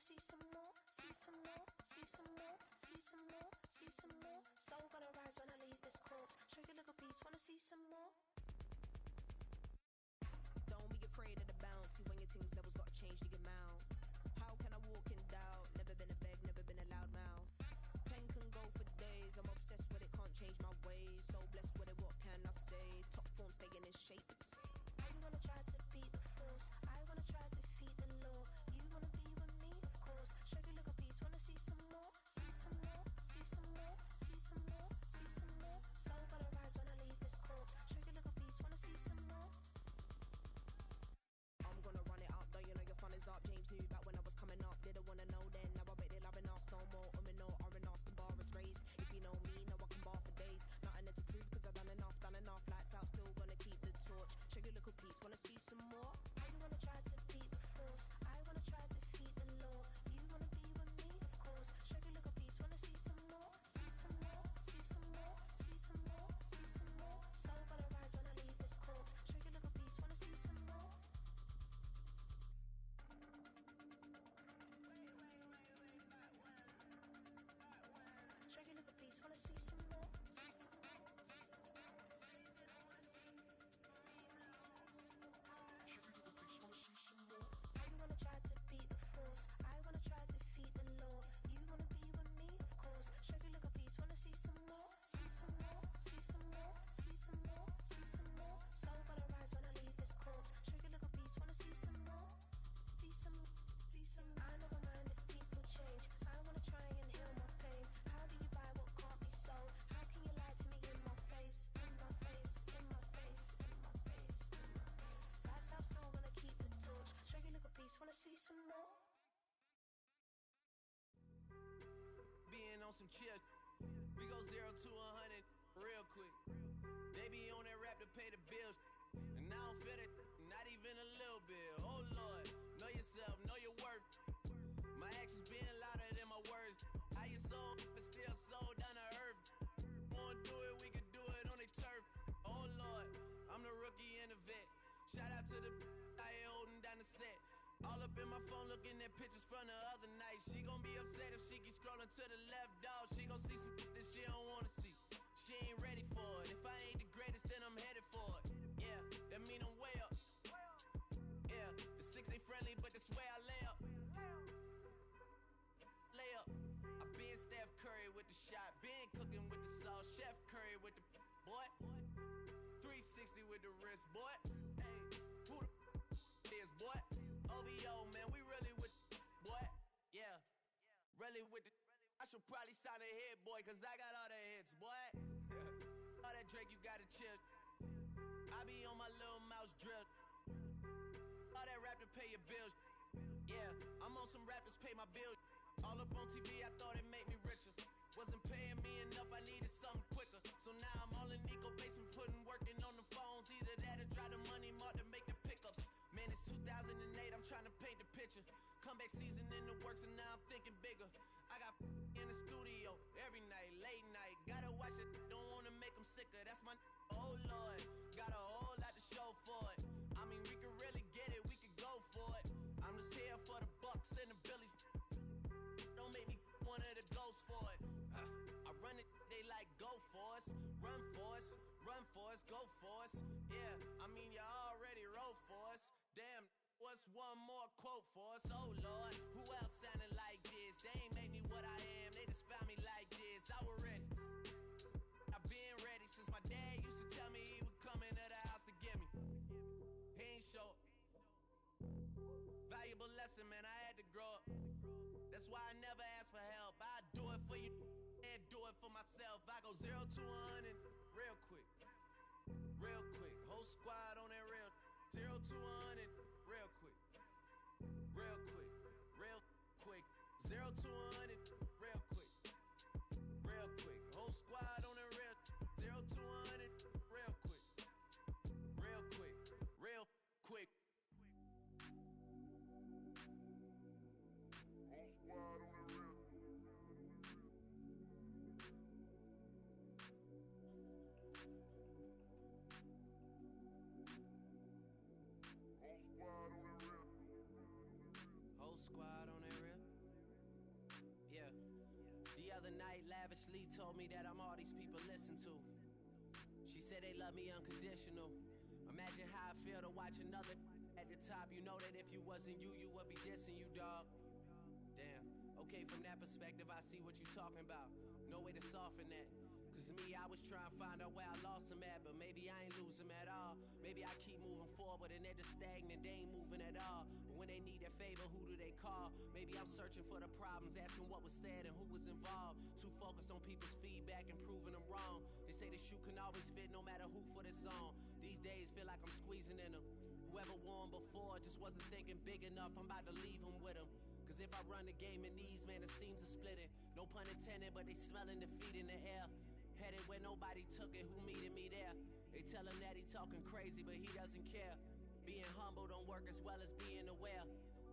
see some more, see some more, see some more, see some more, see some more. Soul gonna rise when I leave this corpse. Show you a little piece, wanna see some more? Don't be afraid of the bounce. See when your things levels gotta change to your mouth. How can I walk in doubt? Never been a beg, never been a loud mouth. Pen can go for days. I'm obsessed with it, can't change my ways. So blessed with it, what can I say? Top form staying in shape. I wanna try to beat the force. I wanna try to defeat the law. You wanna be with me, of course. Show you a little piece, wanna see some more? See some more, see some more, see some more, see some more. Soul gonna rise when I leave this corpse. Show you a little piece, wanna see some more? I'm gonna run it up, though you know your fun is up. James knew back when I was coming up. Didn't wanna know then, now I bet they're loving us no more. No, R&R's the bar is raised. If you know me, now I can bar for days. Nothing left to prove cause I've done enough. Lights out, still gonna keep the torch. Show you a little piece, wanna see some more? I wanna try to beat the force. I wanna try to defeat the law. You wanna be with me, of course. Show you a little piece, wanna see some more? See some more, see some more, see some more, see some more. Soul gonna rise when I leave this corpse. Show you a little piece, wanna see some more? Show you a little piece, wanna see some more? I wanna try to beat the force. I wanna try to defeat the law. You wanna be with me, of course. Show you a little piece, wanna see some more? See some more, see some more, see some more, see some more. Soul gonna rise when I leave this corpse. Show you a little piece, wanna see some more? See some, see some. I never mind if people change. I wanna try and heal my pain. How do you buy what can't be sold? How can you lie to me in my face? In my face, in my face, in my face, in my face. That's how I'm still gonna keep the torch. Show you a little piece, wanna see some more? Being on some chill, we go 0 to 100 real quick. They be on that rap to pay the bills, and I don't feel it, not even a little bit. Oh Lord, know yourself, know your worth. My actions being louder than my words. How you sold, but still sold down to earth. Wanna do it, we can do it on the turf. Oh Lord, I'm the rookie and the vet. Shout out to the I ain't holding down the set. All up in my phone looking at pictures from the other night. She gon' be upset if she keep scrolling to the left, dog. She gon' see some that she don't wanna see. She ain't ready for it. If I ain't the greatest, then I'm headed for it. Yeah, that mean I'm way up. Yeah, the 6 ain't friendly, but that's where I lay up. Lay up. I been Steph Curry with the shot. Been cooking with the sauce. Chef Curry with the boy. 360 with the wrist, boy. Hey, who the is, boy? OVO, man, we really with boy. Yeah, really with the. I should probably sign a hit, boy, cause I got all the hits, boy. All that Drake, you gotta chill. I be on my little mouse drip. All that rap to pay your bills. Yeah, I'm on some rappers pay my bills. All up on TV, I thought it made me richer. Wasn't paying me enough, I needed something quicker. So now I'm all in Nico basement, working on the phones. Either that or drive the money mark to make the pickups. Man, it's 2008, I'm trying to paint the picture. Comeback season in the works and now I'm thinking bigger. I got in the studio every night, late night. Gotta watch it, don't wanna make them sicker. That's my oh Lord, got a whole lot to show for it. I mean, we could really get it, we could go for it. I'm just here for the Bucks and the Billies. Don't make me one of the ghosts for it. I run it, they like go for us. Run for us, run for us, go for us. Yeah, I mean you already wrote for us. Damn, what's one more quote for us? Oh Lord, who else sounded like this? They ain't made me what I am, they just found me like this. I was ready, I've been ready since my dad used to tell me he would come into the house to get me. He ain't show up. Valuable lesson, man, I had to grow up. That's why I never ask for help. I do it for you and do it for myself. I go 0 to 100 real quick. Real quick. Whole squad on that real. 0 to 100 real quick. Real quick. Real quick. 0 to 100 real quick. Real quick. Whole squad on that real. 0 to 100 real quick. Real quick. Real quick. Squad on the real. other night lavishly told me that I'm all these people listen to. She said they love me unconditional. Imagine how I feel to watch another at the top. You know that if you wasn't you, you would be dissing you, dog. Damn. Okay, from that perspective, I see what you talking about. No way to soften that. Cause me, I was trying to find out where I lost them at, but maybe I ain't lose them at all. Maybe I keep moving forward and they're just stagnant, they ain't moving at all. But when they need their favor, who do they call? Maybe I'm searching for the problems, asking what was said and who was involved. Too focused on people's feedback and proving them wrong. They say the shoe can always fit no matter who for the song. These days feel like I'm squeezing in them. Whoever won before just wasn't thinking big enough, I'm about to leave them with them. Cause if I run the game in these, man, the seams are splitting. No pun intended, but they smelling defeat in the air. Headed where nobody took it, who meeted me there? They tell him that he talking crazy, but he doesn't care. Being humble don't work as well as being aware.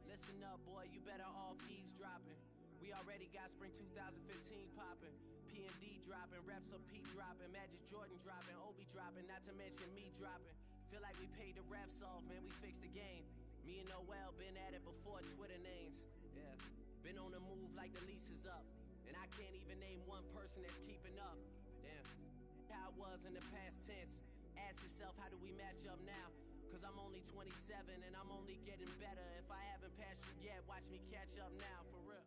Listen up, boy, you better off eavesdropping. We already got spring 2015 popping. P&D dropping, reps up P dropping, Magic Jordan dropping, Obi dropping, not to mention me dropping. Feel like we paid the refs off, man, we fixed the game. Me and Noel been at it before Twitter names. Yeah, been on the move like the lease is up. And I can't even name one person that's keeping up. Damn, how I was in the past tense. Ask yourself, how do we match up now? Cause I'm only 27 and I'm only getting better. If I haven't passed you yet, watch me catch up now, for real.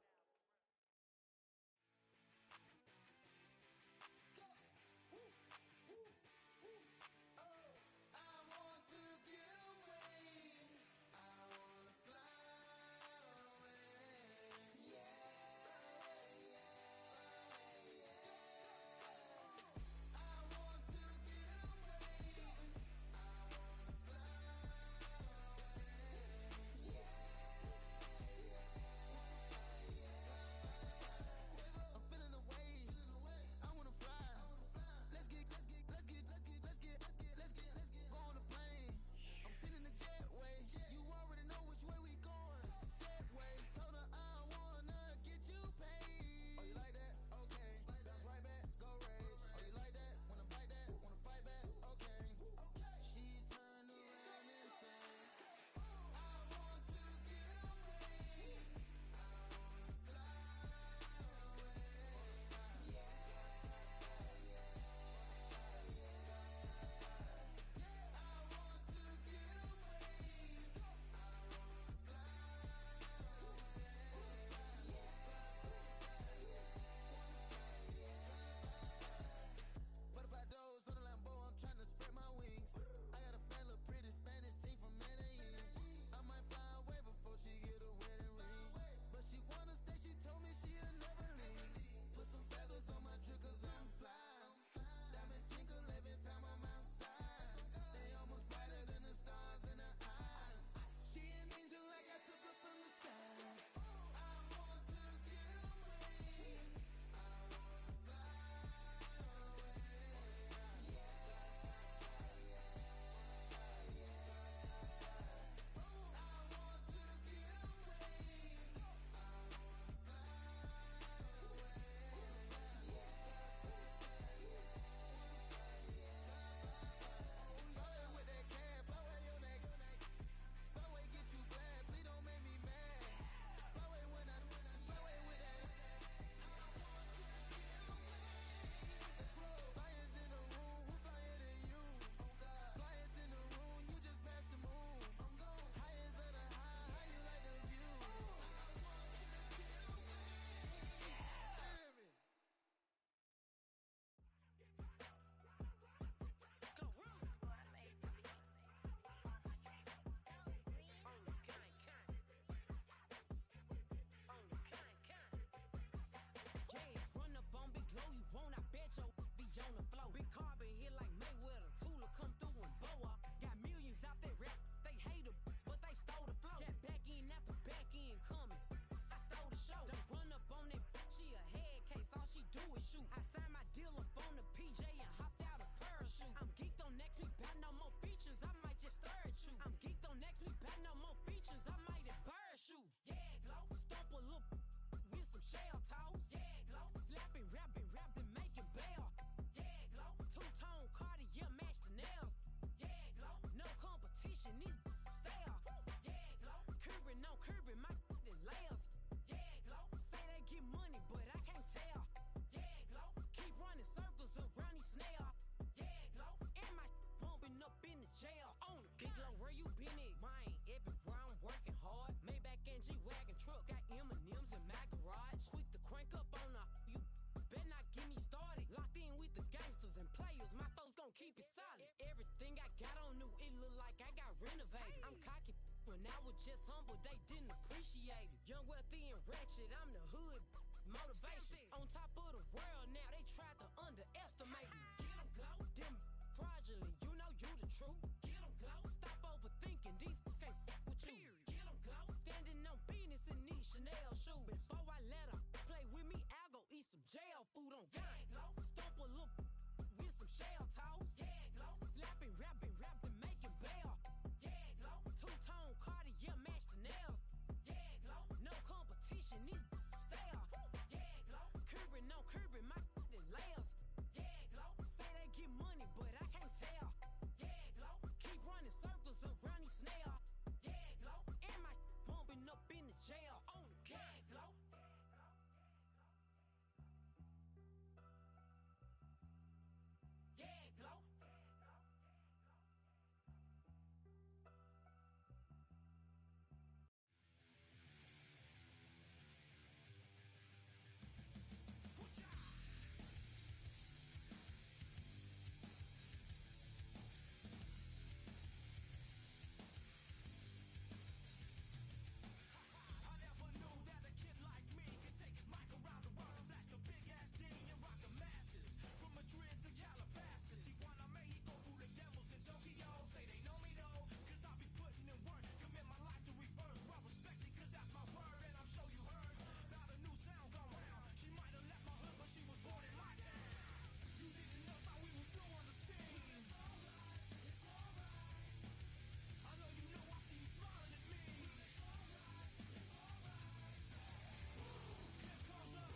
got on new, it look like I got renovated. I'm cocky, when I was just humble, they didn't appreciate it. Young, wealthy, and ratchet, I'm the hood motivation. On top of the world now, they tried to underestimate me. Get 'em glow, them fraudulent, you know you the truth. Get 'em glow, stop overthinking, these can't with you. Get 'em glow, standing on business in these Chanel shoes. Before I let her play with me, I'll go eat some jail food on gang. Glow, stomp a little with some shell toes. Yeah, glow, slapping, rapping, making bail. Yeah, glow, two-tone Cartier match the nails. Yeah, glow, no competition, these stale. Yeah, glow, curving, no curving, my layers. Yeah, glow, say they get money, but I can't tell. Yeah, glow, keep running circles around these snails. Yeah, glow, and my bumping up in the jail on the gang, glow. Yeah, glow. I never knew that a kid like me could take his mic around the world and flash the big ass D and rock the masses. From Madrid to Calabasas, Tijuana, Mexico, through the devils in Tokyo. Say they know me though, cause I be putting in work. Commit my life to rebirth. Well respected, cause that's my word. And I'm sure you heard about a new sound going round. She might have left my hood, but she was born in my town. You didn't know that we was new on the scene. It's alright, it's alright. I know you know I see you smiling at me. It's alright, it's alright. Here comes a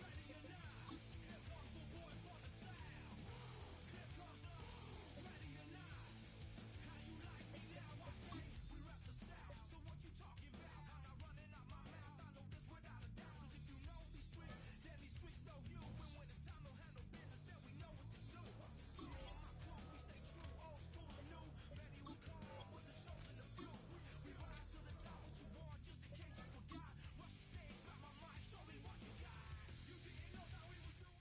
ready or not. Here comes the boys for the sound. Here comes a ready or not. How you like me now? I say we rep the South. So what you talking about? I'm not running out my mouth. I know this without a doubt. Cause if you know these streets, then these streets know you. And when it's time to handle business, then we know what to do. Me and my crew, we stay true, old school and new. Ready we come with the shows and the few. We rise to the top, what you want, just in case you forgot. Rush the stage, grab my mic, show me what you got. You didn't know that we was doing.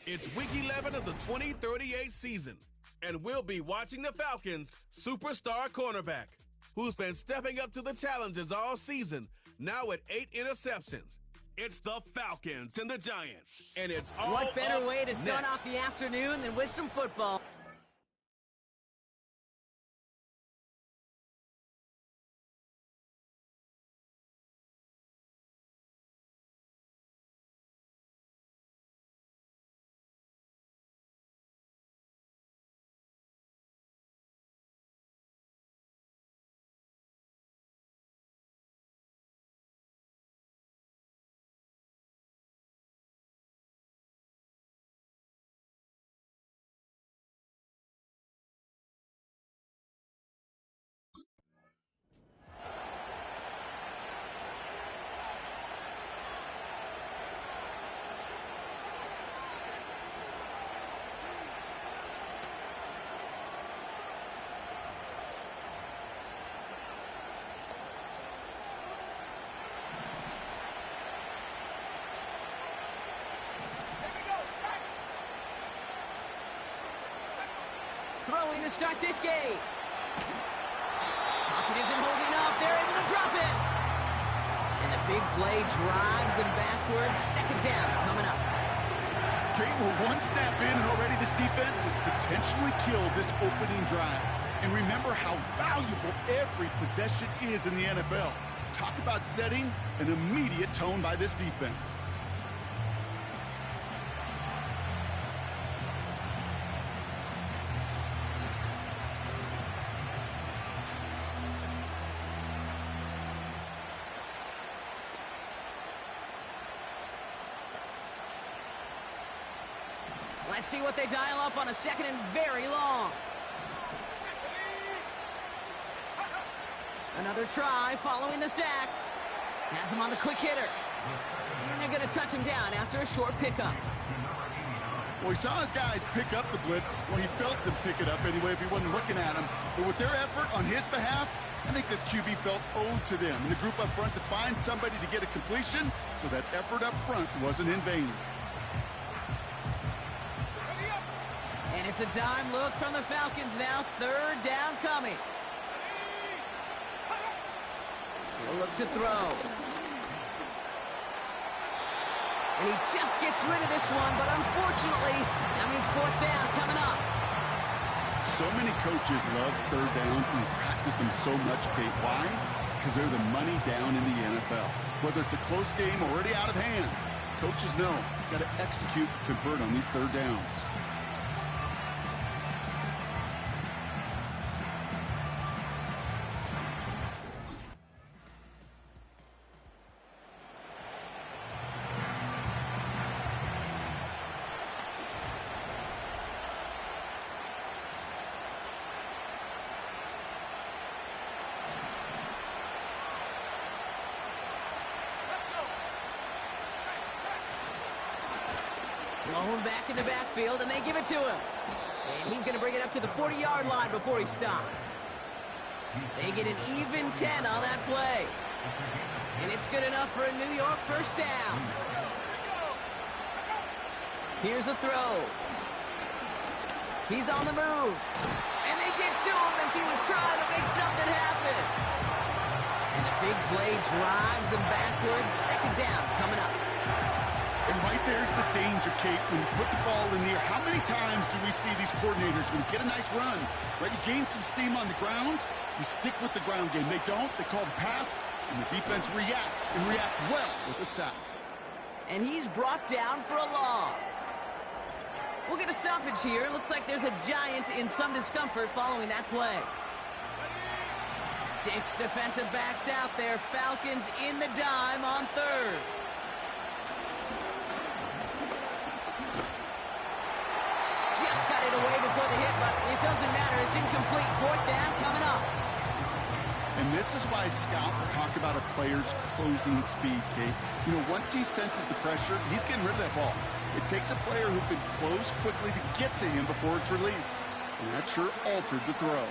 It's week 11 of the 2038 season, and we'll be watching the Falcons' superstar cornerback, who's been stepping up to the challenges all season, now with 8 interceptions. It's the Falcons and the Giants, and it's all What better up way to start next. off the afternoon than with some football? Throwing to start this game. Pocket isn't holding up. They're able to drop it. And the big play drives them backwards. Second down coming up. Kate, we're one snap in, and already this defense has potentially killed this opening drive. And remember how valuable every possession is in the NFL. Talk about setting an immediate tone by this defense. Let's see what they dial up on a second and very long. Another try following the sack. Has him on the quick hitter. And they're going to touch him down after a short pickup. Well, he saw his guys pick up the blitz. Well, he felt them pick it up anyway if he wasn't looking at him. But with their effort on his behalf, I think this QB felt owed to them. And the group up front to find somebody to get a completion, so that effort up front wasn't in vain. And It's a dime look from the Falcons now. Third down coming. He'll look to throw. And he just gets rid of this one, but unfortunately, that means fourth down coming up. So many coaches love third downs and practice them so much, Kate. Why? Because they're the money down in the NFL. Whether it's a close game already out of hand, coaches know you've got to execute, convert on these third downs. Blown back in the backfield, and they give it to him. And he's going to bring it up to the 40-yard line before he stopped. They get an even 10 on that play. And it's good enough for a New York first down. Here's a throw. He's on the move. And they get to him as he was trying to make something happen. And the big play drives them backwards. Second down coming up. And right there's the danger, Kate, when you put the ball in the air. How many times do we see these coordinators, when you get a nice run, right, you gain some steam on the ground, you stick with the ground game. They don't, they call the pass, and the defense reacts, and reacts well with a sack. And he's brought down for a loss. We'll get a stoppage here. Looks like there's a Giant in some discomfort following that play. 6 defensive backs out there. Falcons in the dime on third. Just got it away before the hit, but it doesn't matter. It's incomplete. Fourth down coming up. And this is why scouts talk about a player's closing speed, Kate. You know, once he senses the pressure, he's getting rid of that ball. It takes a player who can close quickly to get to him before it's released. And that sure altered the throw.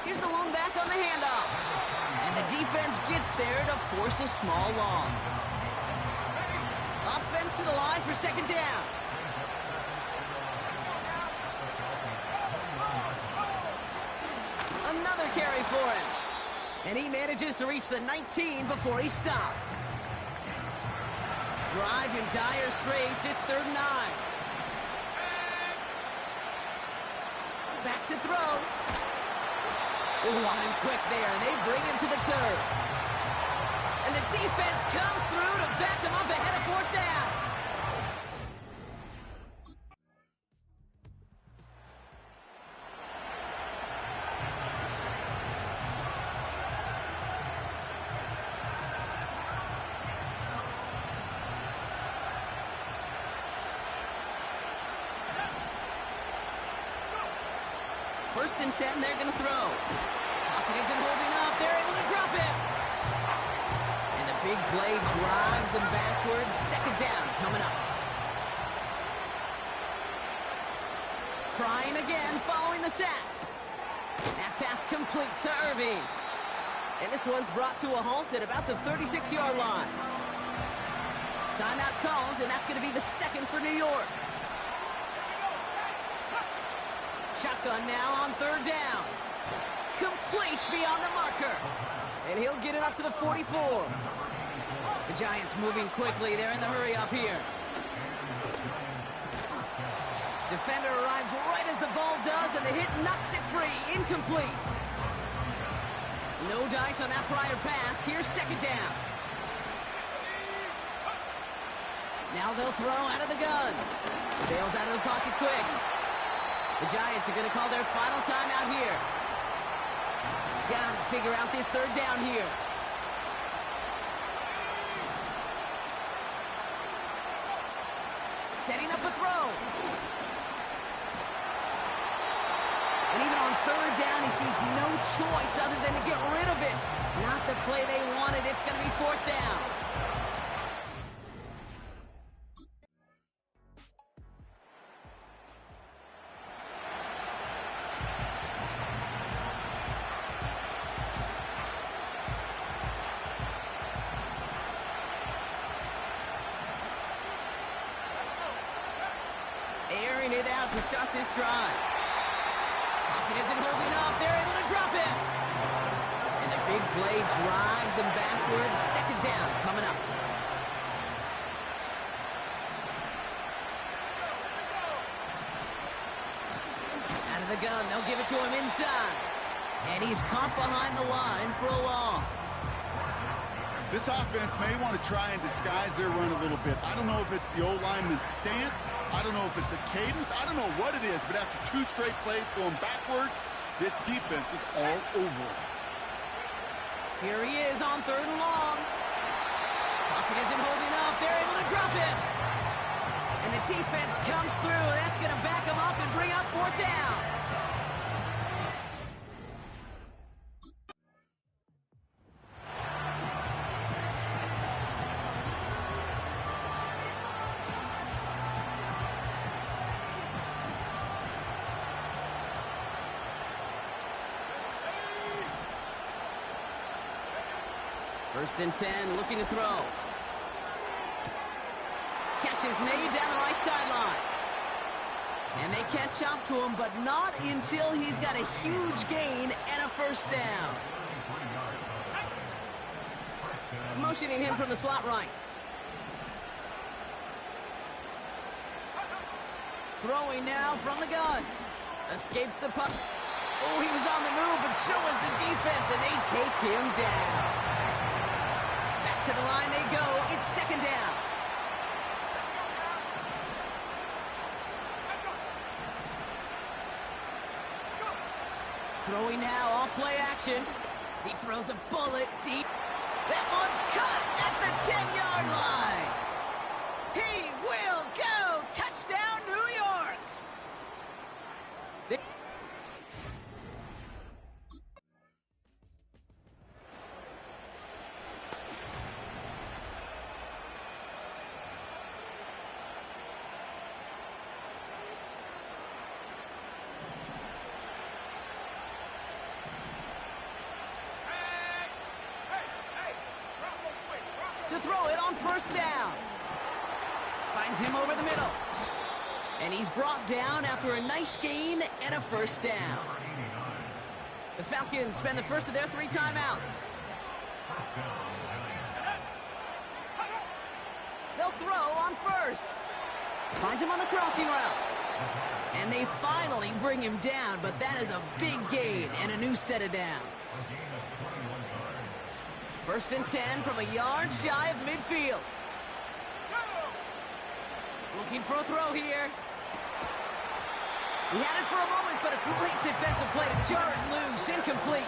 Here's the lone back on the handoff. And the defense gets there to force a small loss. Offense to the line for second down. Another carry for him. And he manages to reach the 19 before he stopped. Drive in dire straits. It's 3rd and 9. Back to throw. Ooh, on him quick there, and they bring him to the turf. And the defense comes through to back him up ahead of 4th down. First and 10, they're going to throw. Pocket isn't holding up. They're able to drop it. And the big play drives them backwards. 2nd down coming up. Trying again following the sack. That pass complete to Irving. And this one's brought to a halt at about the 36-yard line. Timeout called, and that's going to be the 2nd for New York. Shotgun now on 3rd down. Complete beyond the marker. And he'll get it up to the 44. The Giants moving quickly. They're in the hurry up here. Defender arrives right as the ball does, and the hit knocks it free. Incomplete. No dice on that prior pass. Here's 2nd down. Now they'll throw out of the gun. Bails out of the pocket quick. The Giants are going to call their final timeout here. Got to figure out this 3rd down here. Setting up a throw. And even on 3rd down, he sees no choice other than to get rid of it. Not the play they wanted. It's going to be 4th down. Airing it out to start this drive. Pocket isn't holding up. They're able to drop it. And the big play drives them backwards. 2nd down coming up. Out of the gun. They'll give it to him inside. And he's caught behind the line for a loss. This offense may want to try and disguise their run a little bit. I don't know if it's the O-lineman's stance. I don't know if it's a cadence. I don't know what it is, but after 2 straight plays going backwards, this defense is all over him. Here he is on 3rd and long. Pocket isn't holding up. They're able to drop it. And the defense comes through. That's going to back him up and bring up 4th down. First and 10, looking to throw. Catch is made down the right sideline. And they catch up to him, but not until he's got a huge gain and a 1st down. Motioning him from the slot right. Throwing now from the gun. Escapes the puck. Oh, he was on the move, but so was the defense, and they take him down. Back to the line they go. It's 2nd down. Throwing now, off play action. He throws a bullet deep. That one's cut at the 10-yard line. He will go. Touchdown, New York. To throw it on 1st down. Finds him over the middle. And he's brought down after a nice gain and a 1st down. The Falcons spend the first of their 3 timeouts. They'll throw on first. Finds him on the crossing route. And they finally bring him down, but that is a big gain and a new set of downs. First and 10 from a yard shy of midfield. Looking for a throw here. He had it for a moment, but a great defensive play to jar it loose. Incomplete.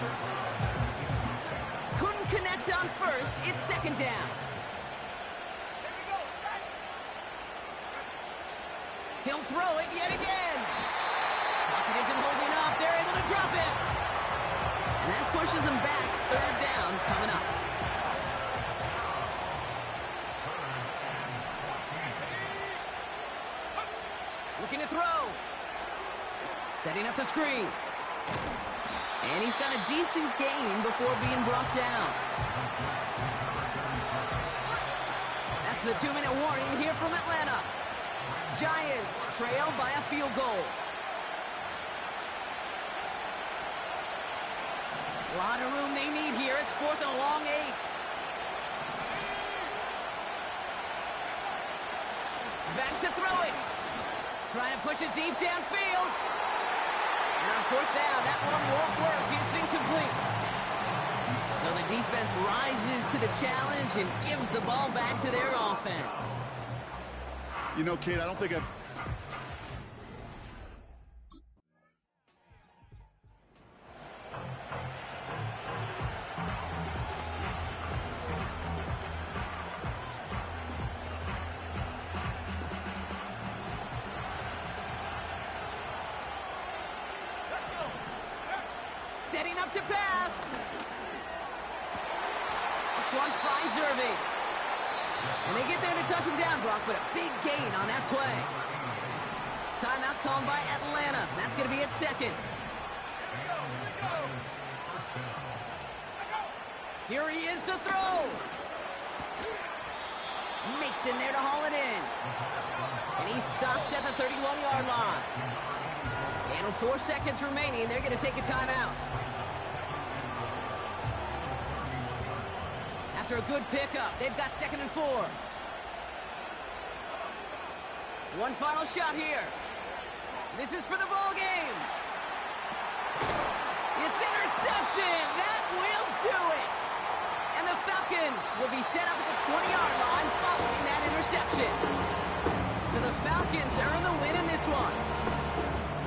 Couldn't connect on first. It's second down. He'll throw it yet again. Pocket isn't holding up. They're able to drop it. And that pushes them back. Third down coming up. Looking to throw. Setting up the screen. And he's got a decent gain before being brought down. That's the 2-minute warning here from Atlanta. Giants trail by a field goal. A lot of room they need here. It's 4th and a long 8. Back to throw it. Trying to push it deep downfield. And on 4th down, that one won't work. It's incomplete. So the defense rises to the challenge and gives the ball back to their offense. You know, Kate, I don't think I've... Setting up to pass. This one finds Irving. And they get there to touch him down, Brock, but a big gain on that play. Timeout called by Atlanta. That's going to be at second. Here he is to throw. Mason there to haul it in. And he's stopped at the 31-yard line. And with 4 seconds remaining, they're going to take a timeout. After a good pickup, they've got 2nd and 4. One final shot here. This is for the ball game. It's intercepted. That will do it. And the Falcons will be set up at the 20-yard line following that interception. So the Falcons earn the win in this one.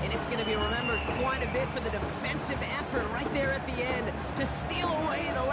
And it's going to be remembered quite a bit for the defensive effort right there at the end to steal away the